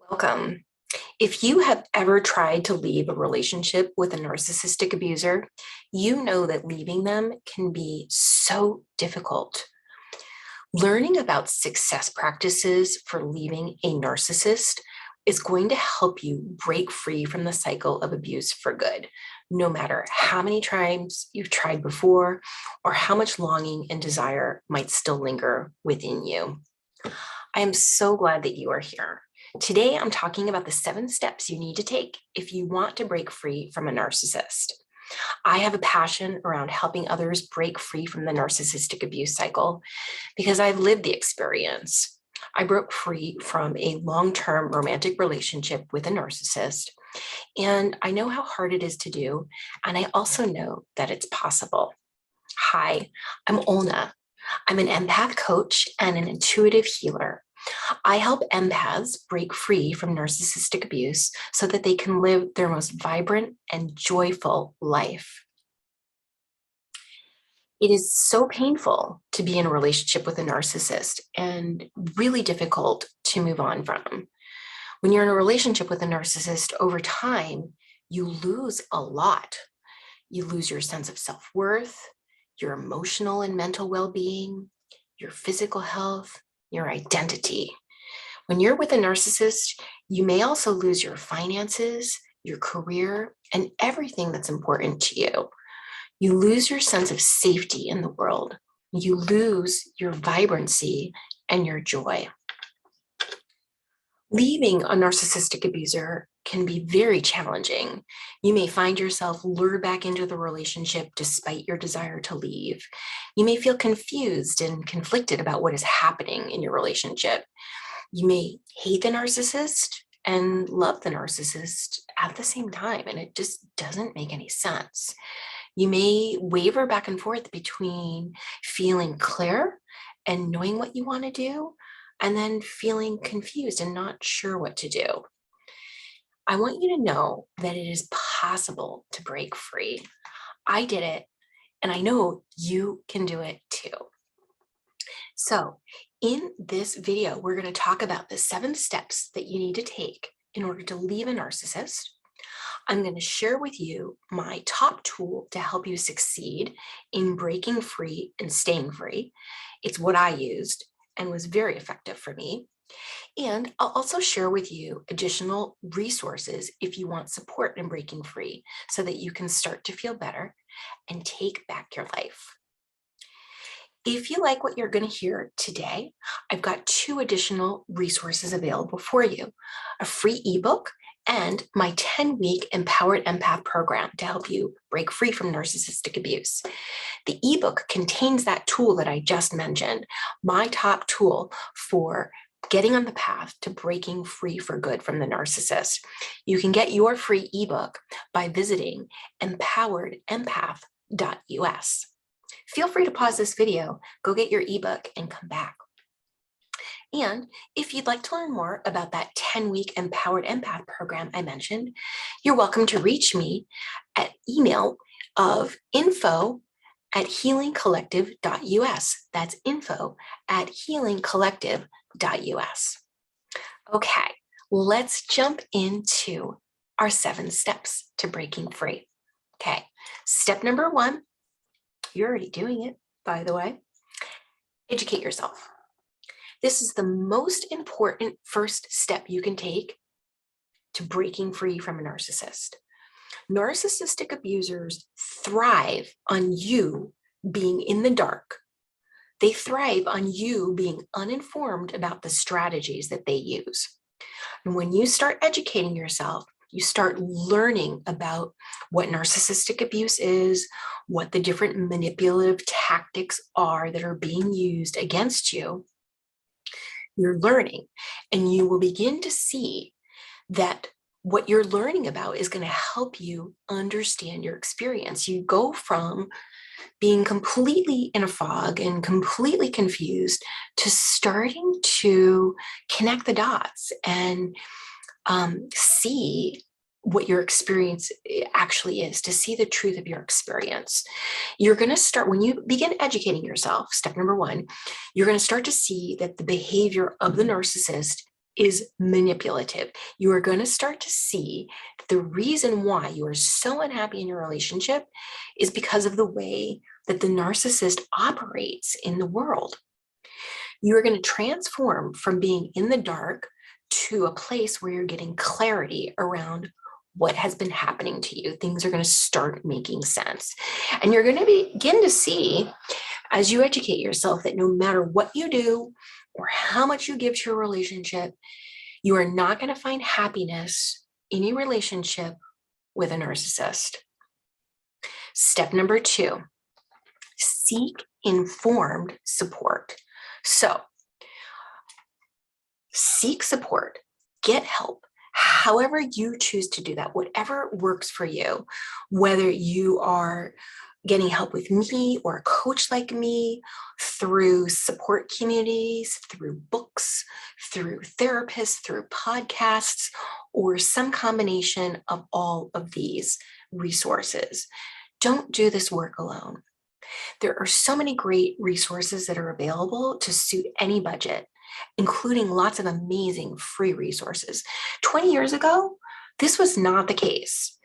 Welcome. If you have ever tried to leave a relationship with a narcissistic abuser, you know that leaving them can be so difficult. Learning about success practices for leaving a narcissist is going to help you break free from the cycle of abuse for good, no matter how many times you've tried before or how much longing and desire might still linger within you. I am so glad that you are here. Today, I'm talking about the 7 steps you need to take if you want to break free from a narcissist. I have a passion around helping others break free from the narcissistic abuse cycle because I've lived the experience. I broke free from a long-term romantic relationship with a narcissist, and I know how hard it is to do, and I also know that it's possible. Hi, I'm Olna. I'm an empath coach and an intuitive healer. I help empaths break free from narcissistic abuse so that they can live their most vibrant and joyful life. It is so painful to be in a relationship with a narcissist and really difficult to move on from. When you're in a relationship with a narcissist over time, you lose a lot. You lose your sense of self-worth, your emotional and mental well-being, your physical health, your identity. When you're with a narcissist, you may also lose your finances, your career, and everything that's important to you. You lose your sense of safety in the world. You lose your vibrancy and your joy. Leaving a narcissistic abuser can be very challenging. You may find yourself lured back into the relationship despite your desire to leave. You may feel confused and conflicted about what is happening in your relationship. You may hate the narcissist and love the narcissist at the same time, and it just doesn't make any sense. You may waver back and forth between feeling clear and knowing what you want to do, and then feeling confused and not sure what to do. I want you to know that it is possible to break free. I did it, and I know you can do it too. So in this video, we're going to talk about the 7 steps that you need to take in order to leave a narcissist. I'm going to share with you my top tool to help you succeed in breaking free and staying free. It's what I used and was very effective for me. And I'll also share with you additional resources if you want support in breaking free so that you can start to feel better and take back your life. If you like what you're going to hear today, I've got 2 additional resources available for you: a free ebook and my 10-week Empowered Empath program to help you break free from narcissistic abuse. The ebook contains that tool that I just mentioned, my top tool for getting on the path to breaking free for good from the narcissist. You can get your free ebook by visiting empoweredempath.us. Feel free to pause this video, go get your ebook, and come back. And if you'd like to learn more about that 10-week Empowered Empath program I mentioned, you're welcome to reach me at email of info@healingcollective.us. That's info@healingcollective.us. Okay, let's jump into our 7 steps to breaking free. Okay, step number 1, you're already doing it, by the way. Educate yourself. This is the most important first step you can take to breaking free from a narcissist. Narcissistic abusers thrive on you being in the dark. They thrive on you being uninformed about the strategies that they use. And when you start educating yourself, you start learning about what narcissistic abuse is, what the different manipulative tactics are that are being used against you. You're learning, and you will begin to see that what you're learning about is going to help you understand your experience. You go from being completely in a fog and completely confused to starting to connect the dots and see what your experience actually is, to see the truth of your experience. You're going to start, when you begin educating yourself, step number 1, you're going to start to see that the behavior of the narcissist is manipulative. You are going to start to see that the reason why you are so unhappy in your relationship is because of the way that the narcissist operates in the world. You are going to transform from being in the dark to a place where you're getting clarity around what has been happening to you. Things are going to start making sense. And you're going to begin to see, as you educate yourself, that no matter what you do or how much you give to a relationship, you are not going to find happiness in a relationship with a narcissist. Step number 2, seek informed support. So, seek support, get help, however you choose to do that, whatever works for you, whether you are getting help with me or a coach like me, through support communities, through books, through therapists, through podcasts, or some combination of all of these resources. Don't do this work alone. There are so many great resources that are available to suit any budget, including lots of amazing free resources. 20 years ago, this was not the case.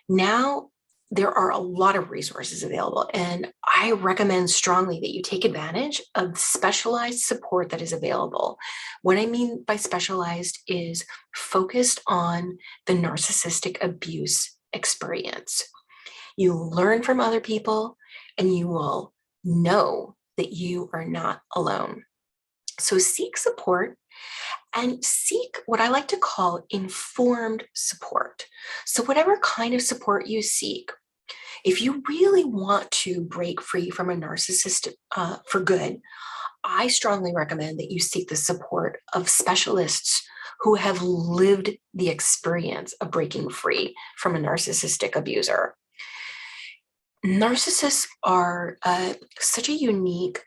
Now, there are a lot of resources available, and I recommend strongly that you take advantage of specialized support that is available. What I mean by specialized is focused on the narcissistic abuse experience. You learn from other people, and you will know that you are not alone. So seek support, and seek what I like to call informed support. So whatever kind of support you seek, if you really want to break free from a narcissist for good, I strongly recommend that you seek the support of specialists who have lived the experience of breaking free from a narcissistic abuser. Narcissists are such a unique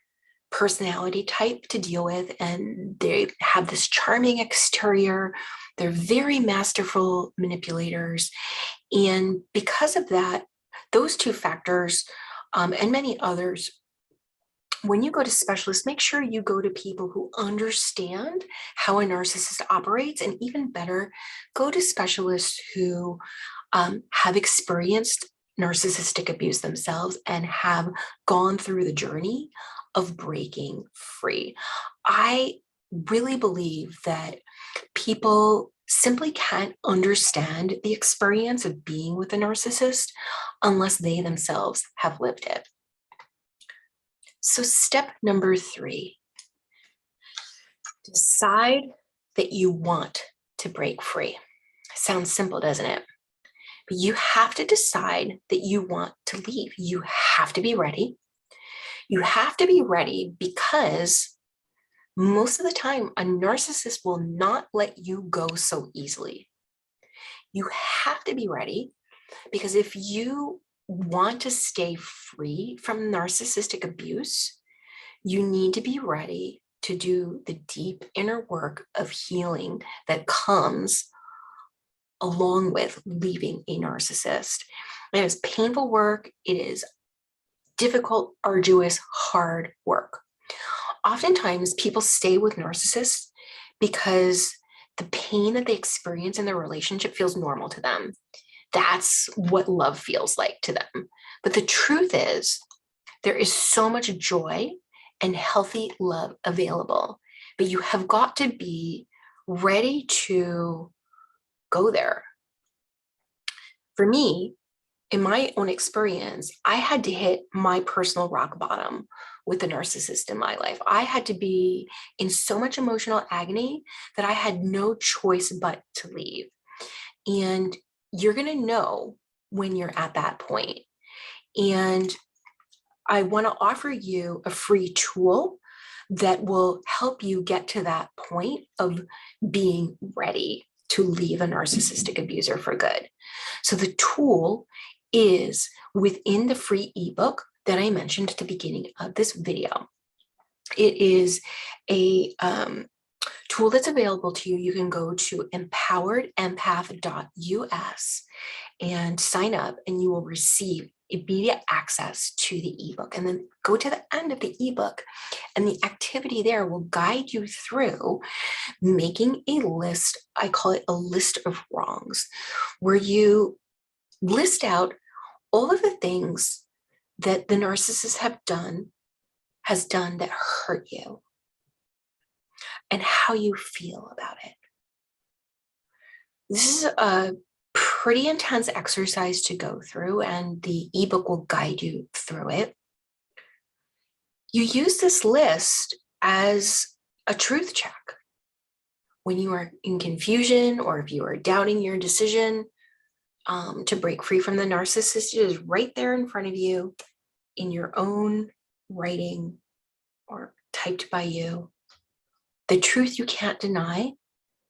personality type to deal with, and they have this charming exterior. They're very masterful manipulators. And because of that, those two factors and many others, when you go to specialists, make sure you go to people who understand how a narcissist operates, and even better, go to specialists who have experienced narcissistic abuse themselves and have gone through the journey of breaking free. I really believe that people simply can't understand the experience of being with a narcissist unless they themselves have lived it. So step number 3, decide that you want to break free. Sounds simple, doesn't it? But you have to decide that you want to leave. You have to be ready. You have to be ready because most of the time, a narcissist will not let you go so easily. You have to be ready because if you want to stay free from narcissistic abuse, you need to be ready to do the deep inner work of healing that comes along with leaving a narcissist. It is painful work. It is difficult, arduous, hard work. Oftentimes, people stay with narcissists because the pain that they experience in their relationship feels normal to them. That's what love feels like to them. But the truth is, there is so much joy and healthy love available, but you have got to be ready to go there. For me, in my own experience, I had to hit my personal rock bottom with the narcissist in my life. I had to be in so much emotional agony that I had no choice but to leave. And you're going to know when you're at that point. And I want to offer you a free tool that will help you get to that point of being ready to leave a narcissistic abuser for good. So the tool is within the free ebook that I mentioned at the beginning of this video. It is a tool that's available to you, you can go to empoweredempath.us and sign up, and you will receive immediate access to the ebook. And then go to the end of the ebook, and the activity there will guide you through making a list. I call it a list of wrongs, where you list out all of the things that the narcissist has done that hurt you, and how you feel about it. This is a pretty intense exercise to go through, and the ebook will guide you through it. You use this list as a truth check. When you are in confusion, or if you are doubting your decision to break free from the narcissist, it is right there in front of you in your own writing or typed by you. The truth you can't deny,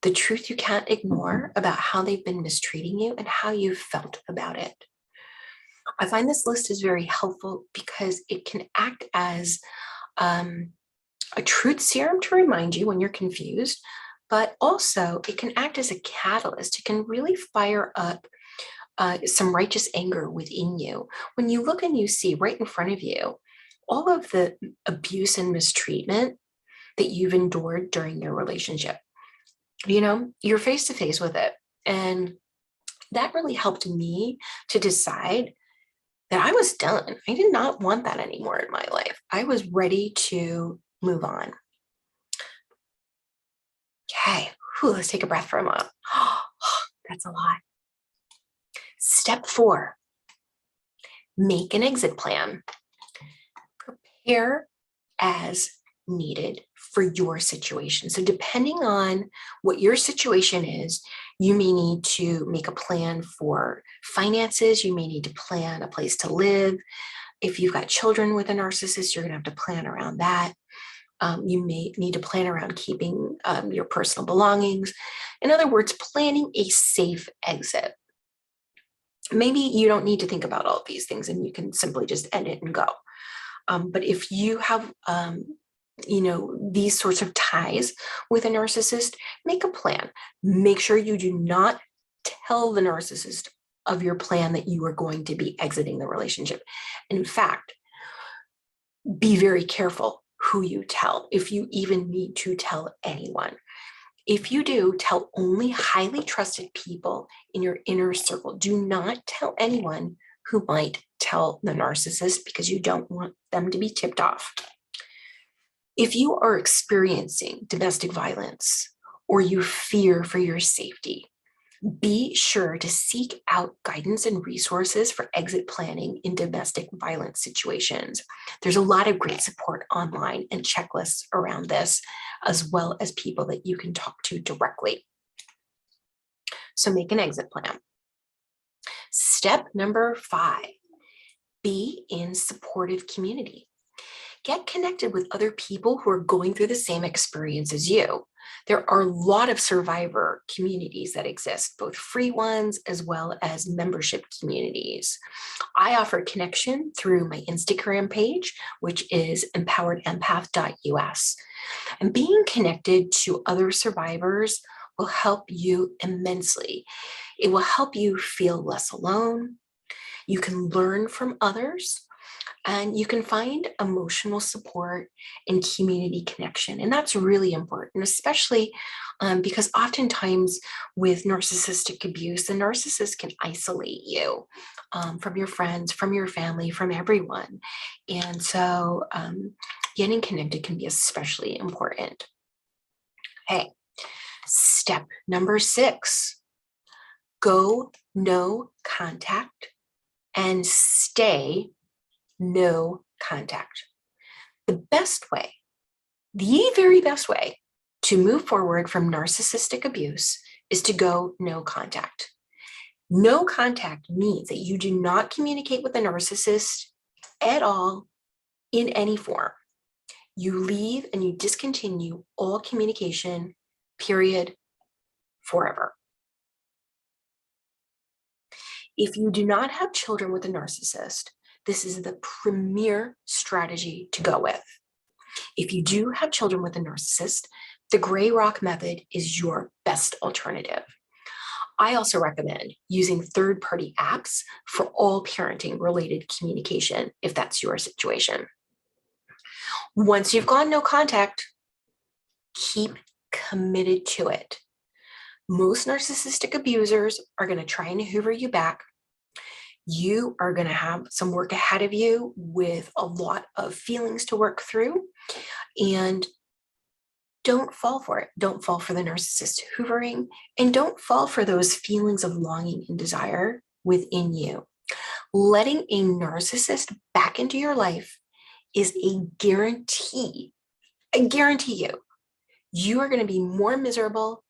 the truth you can't ignore about how they've been mistreating you and how you felt about it. I find this list is very helpful because it can act as a truth serum to remind you when you're confused, but also it can act as a catalyst. It can really fire up some righteous anger within you. When you look and you see right in front of you all of the abuse and mistreatment that you've endured during your relationship, you're face to face with it. And that really helped me to decide that I was done. I did not want that anymore in my life. I was ready to move on. Okay, let's take a breath for a moment. That's a lot. Step 4, make an exit plan. Prepare as needed for your situation. So depending on what your situation is, you may need to make a plan for finances. You may need to plan a place to live. If you've got children with a narcissist, you're going to have to plan around that. You may need to plan around keeping your personal belongings. In other words, planning a safe exit. Maybe you don't need to think about all of these things and you can simply just end it and go. But if you have these sorts of ties with a narcissist, make a plan. Make sure you do not tell the narcissist of your plan that you are going to be exiting the relationship. In fact, be very careful who you tell, if you even need to tell anyone. If you do, tell only highly trusted people in your inner circle. Do not tell anyone who might tell the narcissist, because you don't want them to be tipped off. If you are experiencing domestic violence or you fear for your safety, be sure to seek out guidance and resources for exit planning in domestic violence situations. There's a lot of great support online and checklists around this, as well as people that you can talk to directly. So make an exit plan. Step number 5, be in supportive community. Get connected with other people who are going through the same experience as you. There are a lot of survivor communities that exist, both free ones as well as membership communities. I offer connection through my Instagram page, which is empoweredempath.us. And being connected to other survivors will help you immensely. It will help you feel less alone. You can learn from others. And you can find emotional support and community connection. And that's really important, especially because oftentimes with narcissistic abuse, the narcissist can isolate you from your friends, from your family, from everyone. And so getting connected can be especially important. Okay, step number 6, go no contact and stay no contact. The very best way to move forward from narcissistic abuse is to go no contact. No contact means that you do not communicate with the narcissist at all in any form. You leave and you discontinue all communication, period, forever. If you do not have children with a narcissist, this is the premier strategy to go with. If you do have children with a narcissist, The gray rock method is your best alternative. I also recommend using third-party apps for all parenting-related communication, if that's your situation. Once you've gone no contact, keep committed to it. Most narcissistic abusers are going to try and hoover you back. You are going to have some work ahead of you with a lot of feelings to work through, and don't fall for it. Don't fall for the narcissist hoovering, and don't fall for those feelings of longing and desire within you. Letting a narcissist back into your life is a guarantee. I guarantee you are going to be more miserable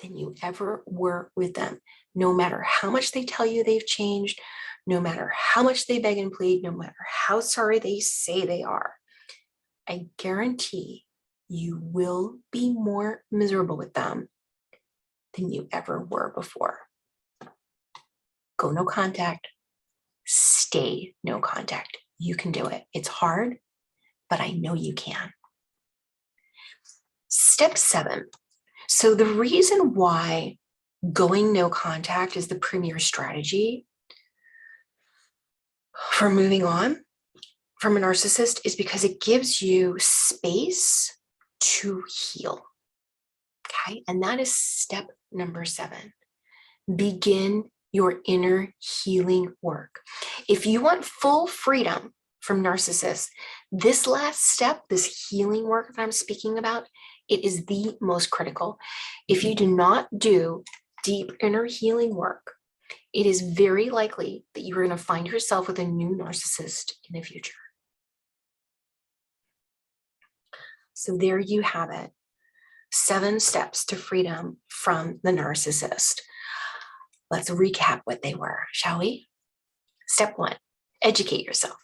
than you ever were with them. No matter how much they tell you they've changed, no matter how much they beg and plead, no matter how sorry they say they are, I guarantee you will be more miserable with them than you ever were before. Go no contact, stay no contact. You can do it. It's hard, but I know you can. Step 7. So the reason why going no contact is the premier strategy for moving on from a narcissist is because it gives you space to heal. Okay, and that is step number 7. Begin your inner healing work. If you want full freedom from narcissists, this last step, this healing work that I'm speaking about, it is the most critical. If you do not do deep inner healing work, it is very likely that you're going to find yourself with a new narcissist in the future. So there you have it. 7 steps to freedom from the narcissist. Let's recap what they were, shall we? Step 1, educate yourself.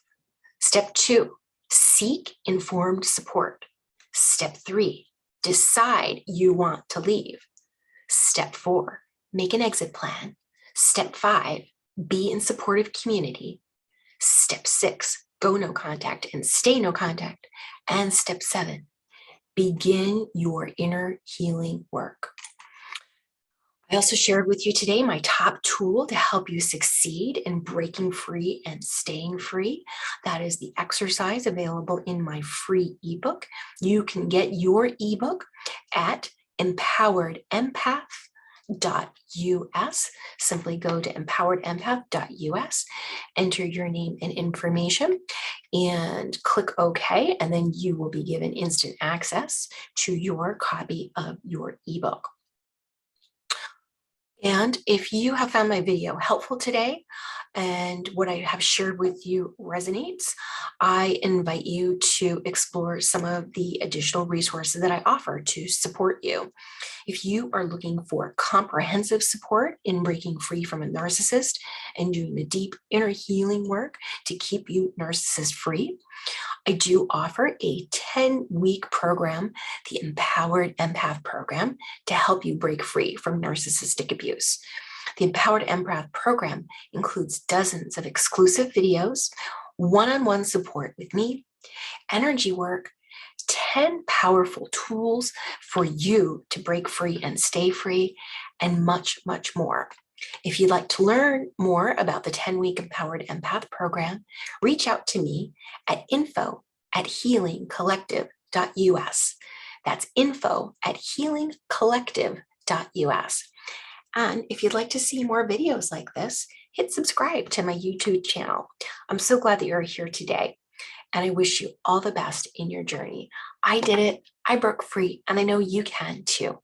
Step 2, seek informed support. Step 3, decide you want to leave. Step 4, make an exit plan. Step 5, be in supportive community. Step 6, go no contact and stay no contact. And step 7, begin your inner healing work. I also shared with you today my top tool to help you succeed in breaking free and staying free. That is the exercise available in my free ebook. You can get your ebook at empoweredempath.us. Simply go to empoweredempath.us, enter your name and information, and click OK, and then you will be given instant access to your copy of your ebook. And if you have found my video helpful today and what I have shared with you resonates, I invite you to explore some of the additional resources that I offer to support you. If you are looking for comprehensive support in breaking free from a narcissist and doing the deep inner healing work to keep you narcissist free, I do offer a 10-week program, the Empowered Empath program, to help you break free from narcissistic abuse. The Empowered Empath program includes dozens of exclusive videos, one-on-one support with me, energy work, 10 powerful tools for you to break free and stay free, and much, much more. If you'd like to learn more about the 10-week Empowered Empath program, reach out to me at info@healingcollective.us. That's info@healingcollective.us. And if you'd like to see more videos like this, hit subscribe to my YouTube channel. I'm so glad that you're here today, and I wish you all the best in your journey. I did it, I broke free, and I know you can too.